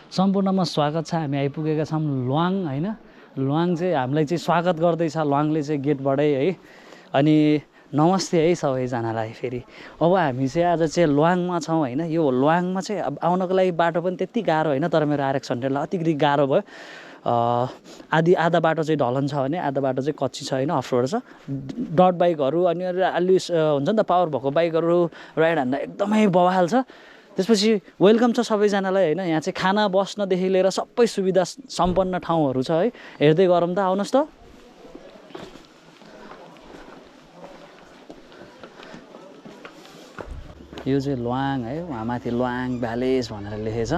सम्पूर्णमा स्वागत छ। हामी आइपुगेका छौँ ल्वाङ हैन। ल्वाङ चाहिँ हामीलाई चाहिँ स्वागत गर्दैछ ल्वाङले चाहिँ गेटबाटै है। अनि नमस्ते है सबैजनालाई फेरि। अब हामी चाहिँ आज चाहिँ ल्वाङमा छौँ हैन। यो ल्वाङमा चाहिँ अब आउनको लागि बाटो पनि त्यति गाह्रो हैन, तर मेरो RX 100लाई अतिकति गाह्रो भयो। आधा बाटो चाहिँ ढलन छ भने आधा बाटो चाहिँ कच्ची छ हैन, अफ रोड छ। डट बाइकहरू अनि अलि हुन्छ नि त पावर भएको बाइकहरू राइड हान्दा एकदमै बवाल छ। त्यसपछि वेलकम छ सबैजनालाई हैन। यहाँ चाहिँ खाना बस्नदेखि लिएर सबै सुविधा सम्पन्न ठाउँहरू छ है। हेर्दै गरौँ त, आउनुहोस् त। यो चाहिँ ल्वाङ है, वहाँ माथि ल्वाङ भ्यालेज भनेर लेखेछ।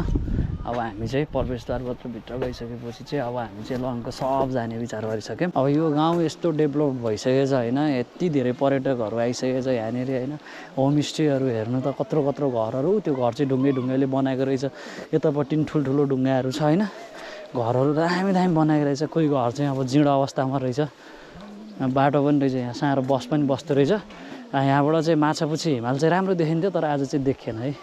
अब हामी चाहिँ प्रवेशद्वारबाट भित्र गइसकेपछि चाहिँ अब हामी चाहिँ ल्वाङको सब जाने विचार गरिसक्यौँ। अब यो गाउँ यस्तो डेभलप भइसकेको छ हैन, यति धेरै पर्यटकहरू आइसकेको छ यहाँनिर हैन। होमस्टेहरू हेर्नु त कत्रो कत्रो घरहरू, त्यो घर चाहिँ ढुङ्गैले बनाएको रहेछ। यतापट्टि ठुल्ठुलो ढुङ्गाहरू छ हैन। घरहरू दामी दामी बनाएको रहेछ। कोही घर चाहिँ अब जीर्ण अवस्थामा रहेछ। बाटो पनि रहेछ, यहाँ सानो बस पनि बस्दो रहेछ। यहाँबाट चाहिँ माछापुच्छी हिमाल चाहिँ राम्रो देखिन्थ्यो, तर आज चाहिँ देखिएन है।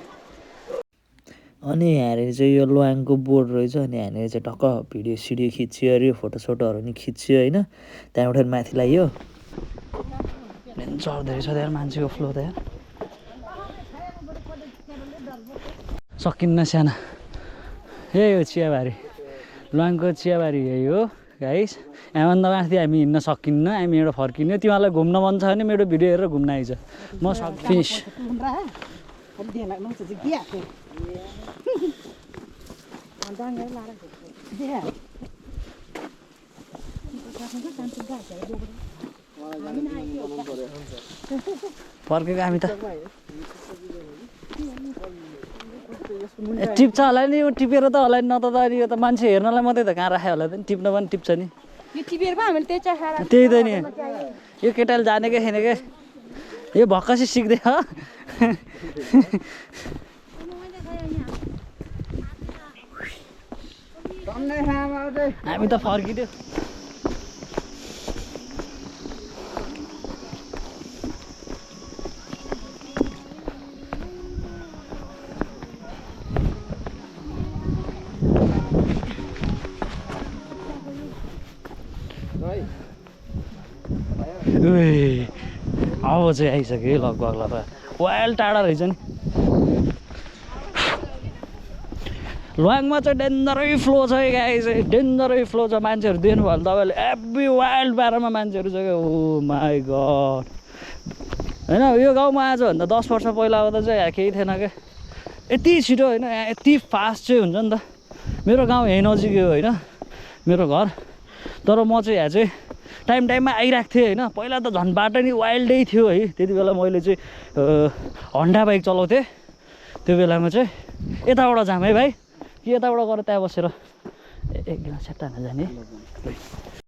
अनि यहाँनिर चाहिँ यो ल्वाङको बोर्ड रहेछ। अनि यहाँनिर चाहिँ टक्क भिडियो सिडियो खिच्यो अरे, फोटोसोटोहरू नि खिच्यो होइन। त्यहाँबाट माथि लाग्यो चढ्दो रहेछ त्यहाँ मान्छेको फ्लो त यहाँ सकिन्न साना। यही हो चियाबारी, ल्वाङको चियाबारी यही हो गाइस। यहाँभन्दा माथि हामी हिँड्न सकिन्न, हामी एउटा फर्किने। तिमीहरूलाई घुम्न मन छ भने मेरो भिडियो हेरेर घुम्न आइज। म फिनिस। फर्केको हामी त टिप्छ होला नि, यो टिपेर त होला नि, न त अनि यो त मान्छे हेर्नलाई मात्रै त कहाँ राख्यो होला त नि, टिप्न पनि टिप्छ नि। त्यही त नि, यो केटाले जानेकै छैन क्या, यो भक्कसी सिक्दै हो। हामी त फर्किदियो। अब चाहिँ आइसक्यो लगभग वाइल टाढा रहेछ नि। ल्वाङमा चाहिँ डेन्जरै फ्लो छ है गाइस, डेन्जरै फ्लो छ। मान्छेहरू देख्नुभयो भने तपाईँले एभ्री वाइल्ड बाह्रमा मान्छेहरू छ क्या। ओ माई गड होइन। यो गाउँमा आजभन्दा 10 वर्ष पहिला आउँदा चाहिँ यहाँ केही थिएन क्या। यति छिटो होइन, यहाँ यति फास्ट चाहिँ हुन्छ नि त। मेरो गाउँ यहीँ नजिकै हो होइन, मेरो घर। तर म चाहिँ यहाँ चाहिँ टाइममा आइरहेको थिएँ होइन। पहिला त झन् बाटो नि वाइल्डै थियो है। त्यति बेला मैले चाहिँ हन्डा बाइक चलाउँथेँ। त्यो बेलामा चाहिँ यताबाट जाम है भाइ, कि यताबाट गएर त्यहाँ बसेर एक गिलास सेट्टा नजाने।